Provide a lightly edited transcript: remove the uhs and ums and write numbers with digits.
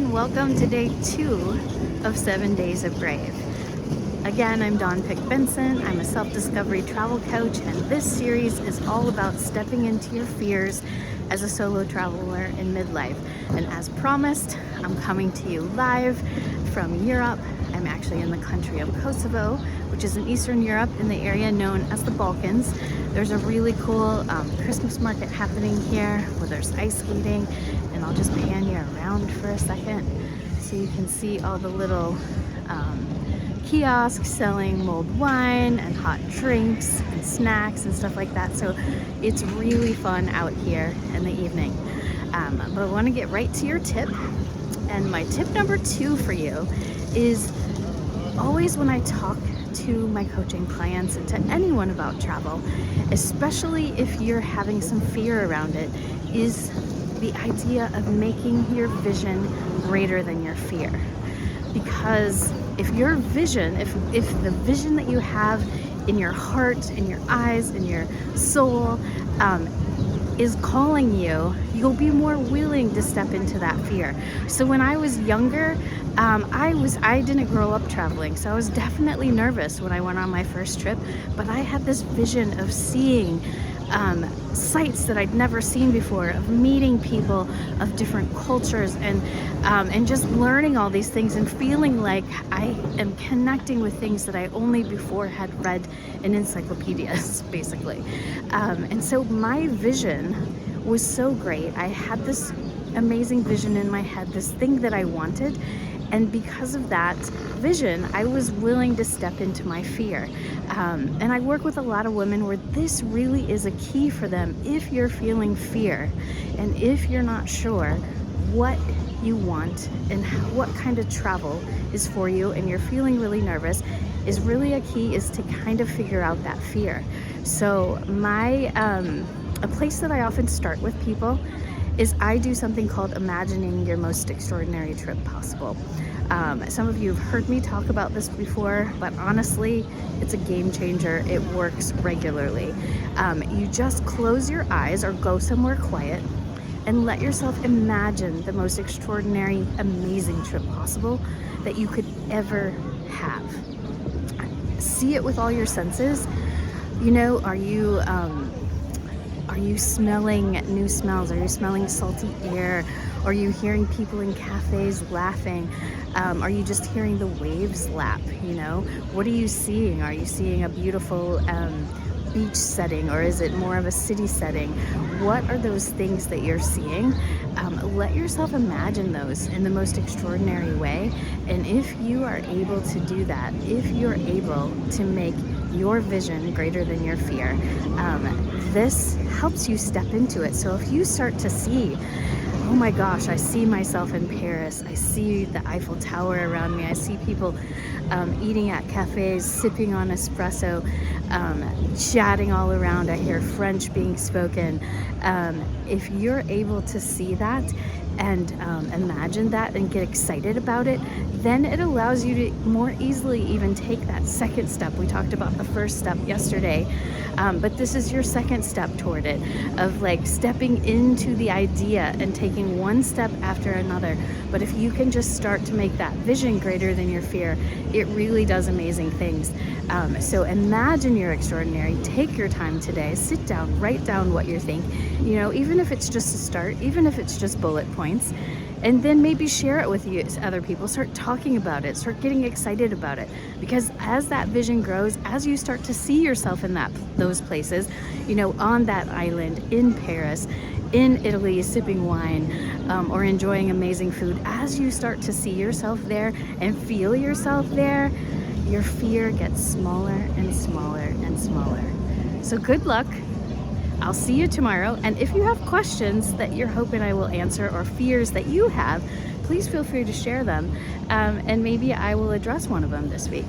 and welcome to day 2 of 7 Days of Brave. Again, I'm Benson. I'm a self-discovery travel coach, and this series is all about stepping into your fears as a solo traveler in midlife. And as promised, I'm coming to you live from Europe. I'm actually in the country of Kosovo, which is in Eastern Europe in the area known as the Balkans. There's a really cool Christmas market happening here where there's ice skating, and I'll just pan you around for a second so you can see all the little kiosks selling mulled wine and hot drinks and snacks and stuff like that. So it's really fun out here in the evening. But I want to get right to your tip. And my tip number 2 for you is always when I talk to my coaching clients and to anyone about travel, especially if you're having some fear around it, is the idea of making your vision greater than your fear. Because if your vision, if the vision that you have in your heart, in your eyes, in your soul, is calling you, you'll be more willing to step into that fear. So when I was younger, I didn't grow up traveling, so I was definitely nervous when I went on my first trip, but I had this vision of seeing sites that I'd never seen before, of meeting people of different cultures, and just learning all these things and feeling like I am connecting with things that I only before had read in encyclopedias, basically. And so my vision was so great. I had this amazing vision in my head, this thing that I wanted. And because of that vision, I was willing to step into my fear. And I work with a lot of women where this really is a key for them. If you're feeling fear and if you're not sure what you want and what kind of travel is for you, and you're feeling really nervous, is really a key is to kind of figure out that fear. So a place that I often start with people is I do something called imagining your most extraordinary trip possible. Some of you have heard me talk about this before, but honestly, it's a game changer. It works regularly. You just close your eyes or go somewhere quiet and let yourself imagine the most extraordinary, amazing trip possible that you could ever have. See it with all your senses. You know, are you smelling new smells? Are you smelling salty air? Are you hearing people in cafes laughing? Are you just hearing the waves lap? You know, what are you seeing? Are you seeing a beautiful beach setting, or is it more of a city setting? What are those things that you're seeing? Let yourself imagine those in the most extraordinary way. And if you are able to do that, if you're able to make your vision greater than your fear, this helps you step into it. So if you start to see, oh my gosh, I see myself in Paris, I see the Eiffel Tower around me, I see people eating at cafes, sipping on espresso, chatting all around, I hear French being spoken. If you're able to see that and imagine that and get excited about it, then it allows you to more easily even take that second step. We talked about the first step yesterday, but this is your second step toward it, of like stepping into the idea and taking one step after another. But if you can just start to make that vision greater than your fear, it really does amazing things. So imagine you're extraordinary. Take your time today, sit down, write down what you think, you know, even if it's just a start, even if it's just bullet points, and then maybe share it with other people. Start talking about it, start getting excited about it, because as that vision grows, as you start to see yourself in those places, you know, on that island, in Paris, in Italy, sipping wine, or enjoying amazing food, as you start to see yourself there and feel yourself there, your fear gets smaller and smaller and smaller. So good luck. I'll see you tomorrow. And if you have questions that you're hoping I will answer, or fears that you have, please feel free to share them. And maybe I will address one of them this week.